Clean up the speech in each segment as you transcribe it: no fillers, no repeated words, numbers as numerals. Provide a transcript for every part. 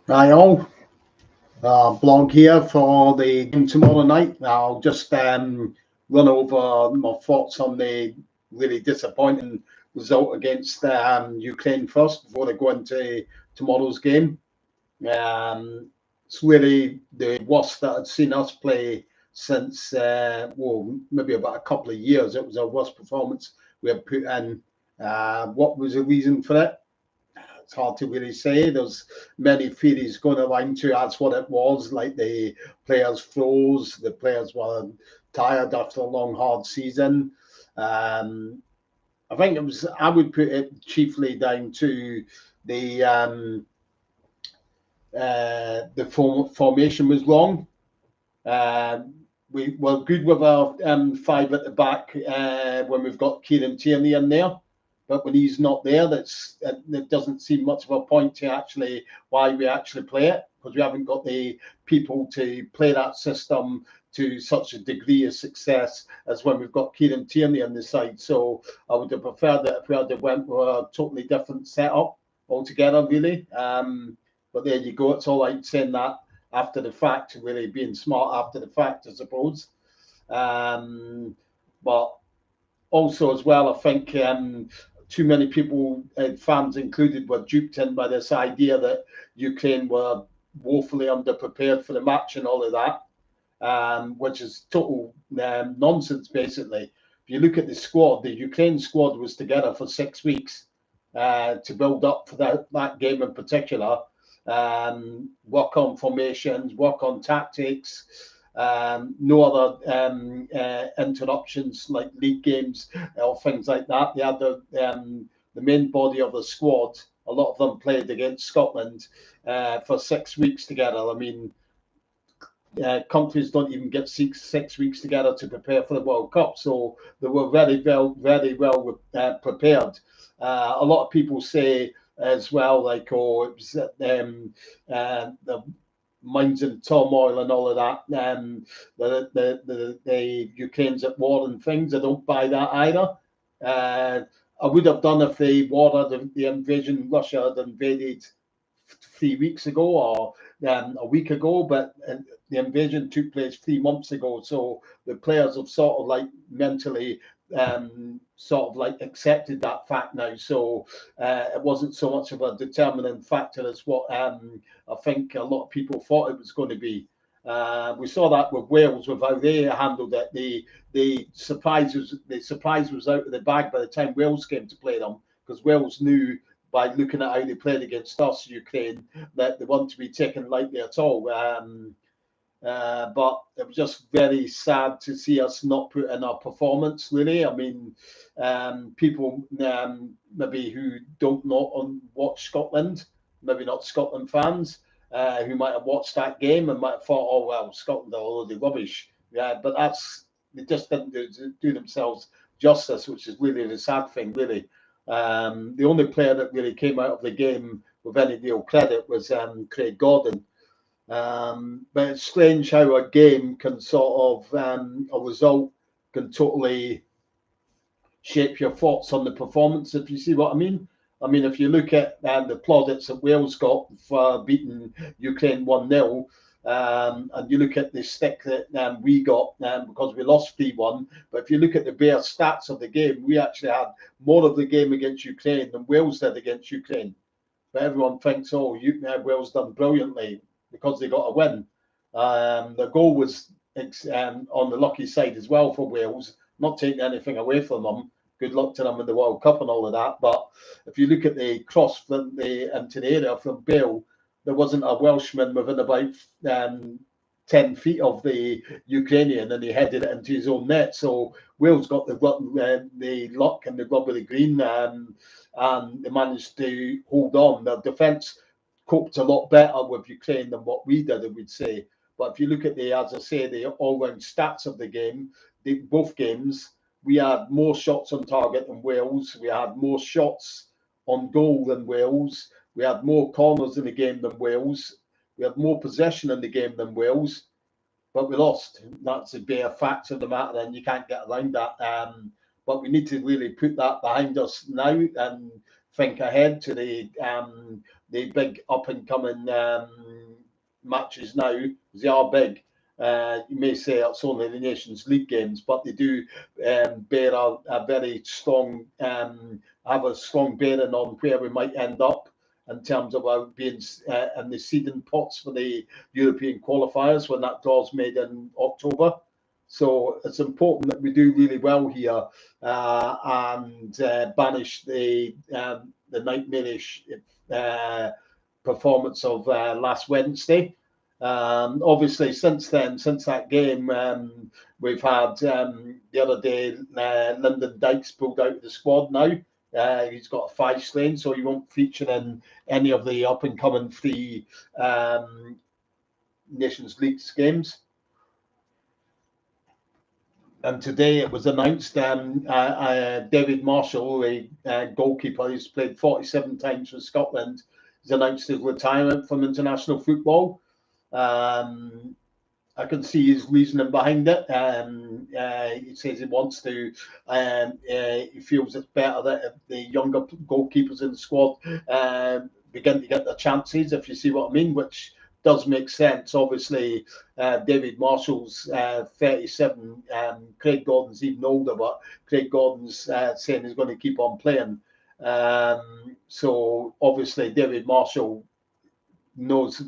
Hi all, blog here for the game tomorrow night. I'll just run over my thoughts on the really disappointing result against Ukraine first before I go into tomorrow's game. It's really the worst that I'd seen us play since, well, maybe about a couple of years. It was our worst performance we had put in. What was the reason for it? It's hard to really say. There's many theories going around to that's what it was. Like the players froze, the players were tired after a long, hard season. Um, I think it was. I would put it chiefly down to the formation was wrong. Um, we were good with our five at the back when we've got Kieran Tierney in there. But when he's not there, it doesn't seem much of a point to actually why we actually play it, because we haven't got the people to play that system to such a degree of success as when we've got Kieran Tierney on the side. So I would have preferred that if we had went with a totally different setup altogether, really. But there you go. It's all right saying that after the fact, really being smart after the fact, I suppose. Um, but also, as well, I think too many people, fans included, were duped in by this idea that Ukraine were woefully underprepared for the match and all of that, which is total nonsense, basically. If you look at the squad, the Ukraine squad was together for 6 weeks to build up for that game in particular, work on formations, work on tactics. No other interruptions like league games or things like that. They had the main body of the squad. A lot of them played against Scotland for 6 weeks together. I mean, countries don't even get six weeks together to prepare for the World Cup, so they were very well prepared. A lot of people say as well, like, oh, it was the minds in turmoil and all of that. The Ukraine's at war and things. I don't buy that either. Uh, I would have done if the invasion Russia had invaded 3 weeks ago or a week ago, but the invasion took place 3 months ago. So the players have sort of like mentally sort of like accepted that fact now. So it wasn't so much of a determining factor as what I think a lot of people thought it was going to be. We saw that with Wales, with how they handled it. The surprise was out of the bag by the time Wales came to play them, because Wales knew by looking at how they played against us, Ukraine, that they weren't to be taken lightly at all. But it was just very sad to see us not put in our performance, really. I mean, people maybe who don't know watch Scotland, maybe not Scotland fans, who might have watched that game and might have thought, oh, well, Scotland are already rubbish. Yeah, but they just didn't do themselves justice, which is really the sad thing, really. The only player that really came out of the game with any real credit was Craig Gordon. But it's strange how a game can sort of a result can totally shape your thoughts on the performance, if you see what I mean. I mean, if you look at the plaudits that Wales got for beating Ukraine 1-0, and you look at the stick that we got because we lost 3-1, but if you look at the bare stats of the game, we actually had more of the game against Ukraine than Wales did against Ukraine. But everyone thinks, oh, Wales done brilliantly because they got a win. The goal was on the lucky side as well for Wales, not taking anything away from them. Good luck to them in the World Cup and all of that. But if you look at the cross from into the area from Bale, there wasn't a Welshman within about 10 feet of the Ukrainian, and he headed it into his own net. So Wales got the luck and the rubbery green, and they managed to hold on. Their defence coped a lot better with Ukraine than what we did, I would say. But if you look at as I say, the all-round stats of the game, both games, we had more shots on target than Wales. We had more shots on goal than Wales. We had more corners in the game than Wales. We had more possession in the game than Wales, but we lost. That's a bare fact of the matter, and you can't get around that. But we need to really put that behind us now and think ahead to the big up and coming matches now. They are big. You may say it's only the Nations League games, but they do bear a very strong, have a strong bearing on where we might end up in terms of being in the seeding pots for the European qualifiers when that draw's made in October. So it's important that we do really well here and banish the nightmarish performance of last Wednesday. Obviously, since then, since that game, we've had the other day, Lyndon Dykes pulled out of the squad now. He's got a 5 strain, so he won't feature in any of the up and coming 3 Nations League games. And today it was announced David Marshall, a goalkeeper who's played 47 times for Scotland, has announced his retirement from international football. I can see his reasoning behind it. He says he wants to, he feels it's better that the younger goalkeepers in the squad begin to get their chances, if you see what I mean, which does make sense. Obviously, David Marshall's 37, Craig Gordon's even older, but Craig Gordon's saying he's going to keep on playing. So obviously, David Marshall knows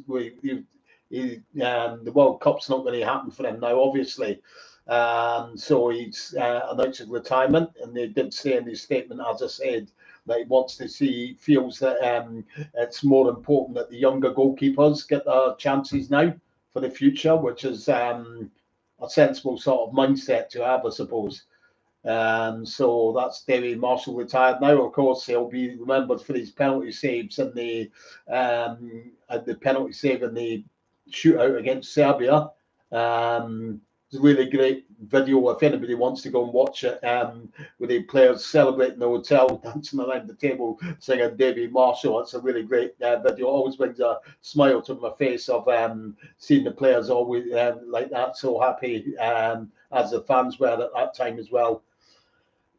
the World Cup's not going to happen for him now, obviously. So he's announced his retirement, and they did say in his statement, as I said, that he wants to see, feels that it's more important that the younger goalkeepers get their chances now for the future, which is a sensible sort of mindset to have, I suppose. So that's David Marshall retired now. Of course, he'll be remembered for his penalty saves and the penalty save in the shootout against Serbia. It's a really great video if anybody wants to go and watch it, with the players celebrating the hotel, dancing around the table, singing David Marshall. It's a really great video. It always brings a smile to my face of seeing the players always like that, so happy, as the fans were at that time as well.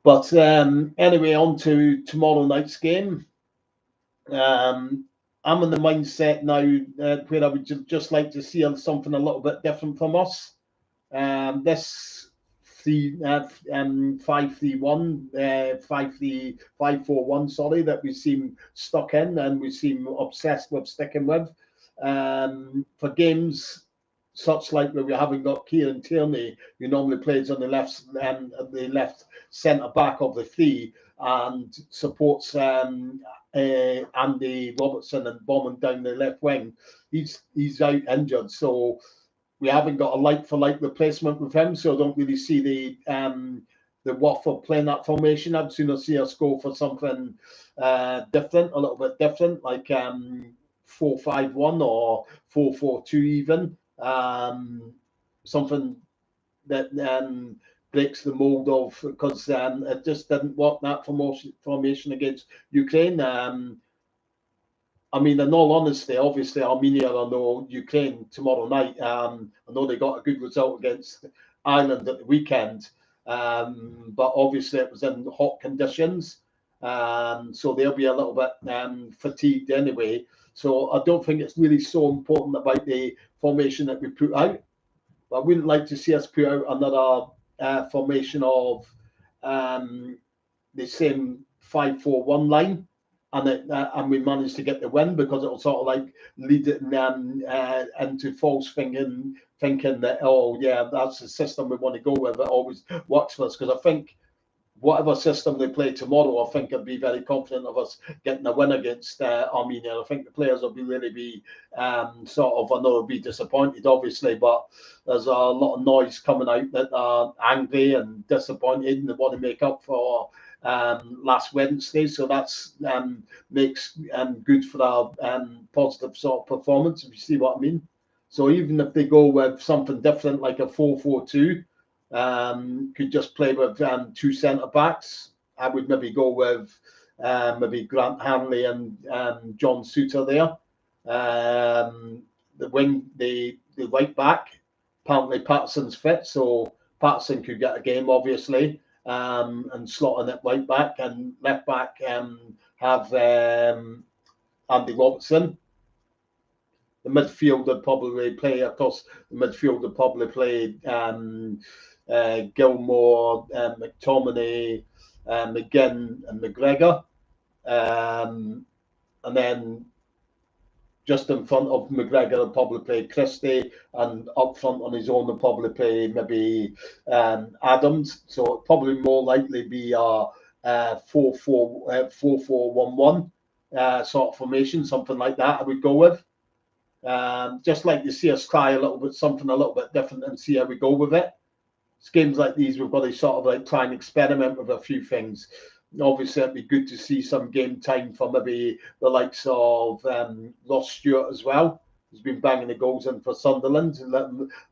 But anyway, on to tomorrow night's game. I'm in the mindset now where I would just like to see something a little bit different from us. This 5-3-1, 5-4-1, sorry, that we seem stuck in and we seem obsessed with sticking with. For games such like where we haven't got Kieran Tierney, who normally plays on the left centre back of the 3 and supports Andy Robertson and Bowman down the left wing. He's out injured, so we haven't got a like-for-like replacement with him, so I don't really see the worth of playing that formation. I'd sooner see us go for something different, a little bit different, like 4-5-1 or 4-4-2 even. Something that breaks the mold of, because it just didn't work, that formation against Ukraine. I mean, in all honesty, obviously Armenia are no Ukraine tomorrow night. I know they got a good result against Ireland at the weekend, but obviously it was in hot conditions, so they'll be a little bit fatigued anyway. So I don't think it's really so important about the formation that we put out. I wouldn't like to see us put out another formation of the same 5-4-1 line, and we managed to get the win, because it'll sort of like lead it into false thinking that, oh yeah, that's the system we want to go with. It always works for us, because I think whatever system they play tomorrow, I think I'd be very confident of us getting a win against Armenia. I think the players will be sort of, I know they'll be disappointed, obviously, but there's a lot of noise coming out that are angry and disappointed, and they want to make up for last Wednesday. So that's makes good for our positive sort of performance, if you see what I mean. So even if they go with something different, like a 4-4-2, could just play with 2 centre backs, I would maybe go with maybe Grant Hanley and John Souttar there. The right back, apparently Patterson's fit, so Patterson could get a game, obviously. and slotting it right back, and left back have Andy Robertson. The midfield would probably play, of course, the midfield would probably play Gilmore, McTominay, McGinn and McGregor. And then just in front of McGregor would probably play Christie, and up front on his own would probably play maybe Adams. So it'd probably more likely be a 4-4-1-1 sort of formation, something like that I would go with. Just like you see us try a little bit something a little bit different and see how we go with it. It's games like these we've got to sort of like try and experiment with a few things. Obviously, it'd be good to see some game time for maybe the likes of Ross Stewart as well. He's been banging the goals in for Sunderland, and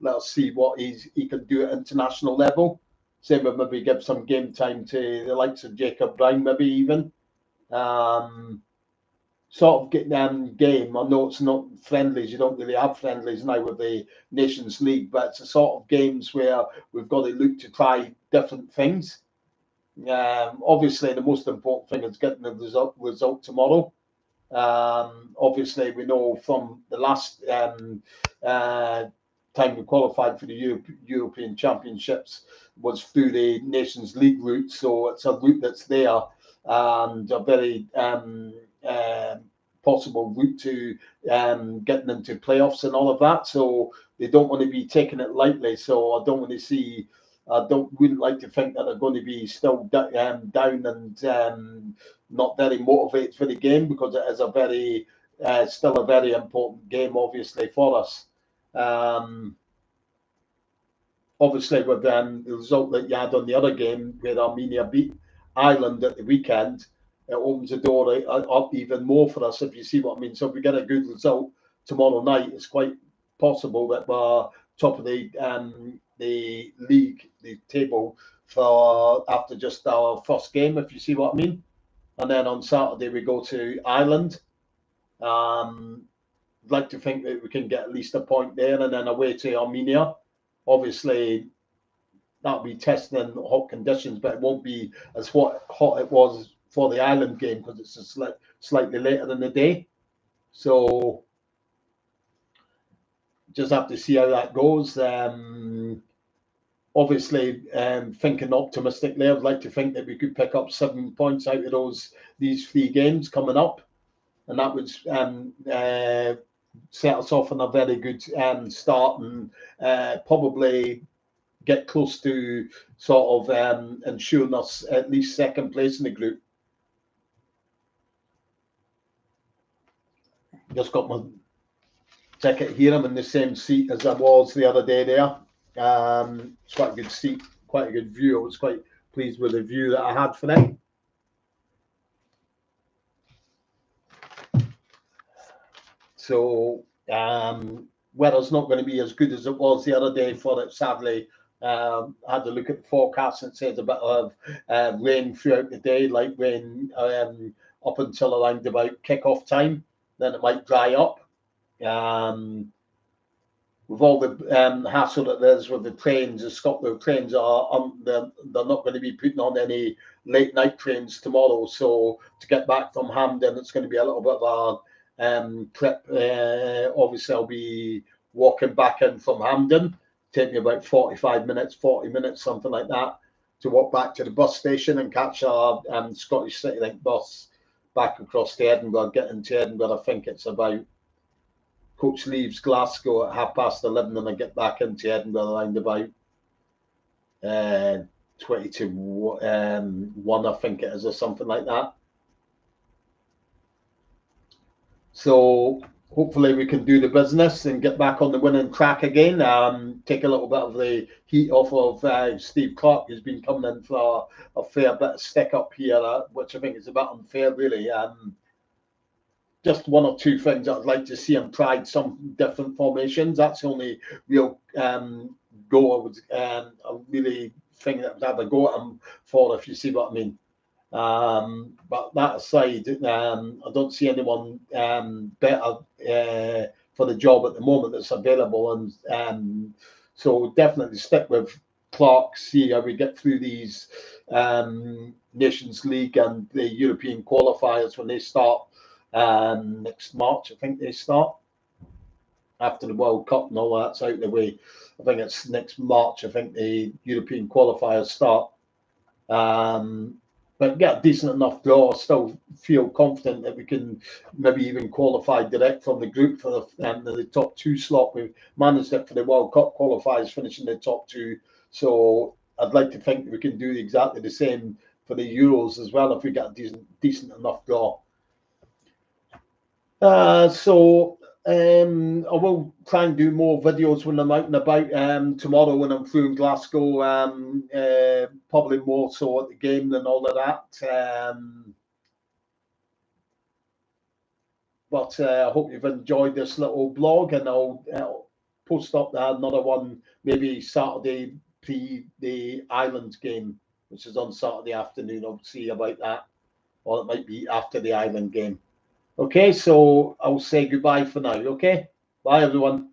let us see what he can do at international level. Same with maybe give some game time to the likes of Jacob Brown, maybe even. Sort of getting game. I know it's not friendlies. You don't really have friendlies now with the Nations League, but it's a sort of games where we've got to look to try different things. Obviously, the most important thing is getting the result tomorrow. Obviously, we know from the last time we qualified for the European Championships was through the Nations League route, so it's a route that's there and a very possible route to getting into playoffs and all of that. So they don't want to be taking it lightly. So I don't want to see. Wouldn't like to think that they're going to be still down and not very motivated for the game, because it is a very still a very important game, obviously, for us. Obviously, with the result that you had on the other game, where Armenia beat Ireland at the weekend, it opens the door up even more for us, if you see what I mean. So if we get a good result tomorrow night, it's quite possible that we're top of the league, the table, for after just our first game, if you see what I mean. And then on Saturday we go to Ireland. I'd like to think that we can get at least a point there, and then away to Armenia. Obviously, that'll be testing in hot conditions, but it won't be as hot it was for the Ireland game, because it's slightly later in the day. So just have to see how that goes. Obviously, thinking optimistically, I'd like to think that we could pick up 7 points out of these 3 games coming up, and that would set us off on a very good start, and probably get close to sort of ensuring us at least second place in the group. Just got my ticket here. I'm in the same seat as I was the other day there. It's quite a good seat, quite a good view. I was quite pleased with the view that I had for it. So weather's not going to be as good as it was the other day for it, sadly. I had to look at the forecast, and it says a bit of rain throughout the day, like rain up until around about kick-off time. Then it might dry up. With all the hassle that there's with the trains, the ScotRail trains they're not going to be putting on any late night trains tomorrow. So to get back from Hampden, it's going to be a little bit of a trip. Obviously, I'll be walking back in from Hampden. Take me about 45 minutes, 40 minutes, something like that, to walk back to the bus station and catch our Scottish CityLink bus back across to Edinburgh. Get into Edinburgh, I think it's about, coach leaves Glasgow at 11:30, and I get back into Edinburgh around about 20 to 1, I think it is, or something like that. So hopefully we can do the business and get back on the winning track again. Take a little bit of the heat off of Steve Clarke, who's been coming in for a fair bit of stick up here, which I think is a bit unfair, really. Just 1 or 2 things I'd like to see him try some different formations. That's the only real go I would really think that I'd have a go at him for, if you see what I mean. But that aside, I don't see anyone better for the job at the moment that's available, and so definitely stick with Clark, see how we get through these Nations League and the European qualifiers when they start next March. I think they start after the World Cup and all that's out of the way. I think it's next March. I think the European qualifiers start. But get a decent enough draw. Still feel confident that we can maybe even qualify direct from the group for the top 2 slot. We've managed it for the World Cup qualifiers, finishing the top 2. So I'd like to think that we can do exactly the same for the Euros as well if we get a decent enough draw. I will try and do more videos when I'm out and about. Tomorrow when I'm through in Glasgow, probably more so at the game than all of that. But I hope you've enjoyed this little blog, and I'll post up another one maybe Saturday pre the Ireland game, which is on Saturday afternoon. I'll see about that, or it might be after the Ireland game. Okay, so I'll say goodbye for now. Okay, bye everyone.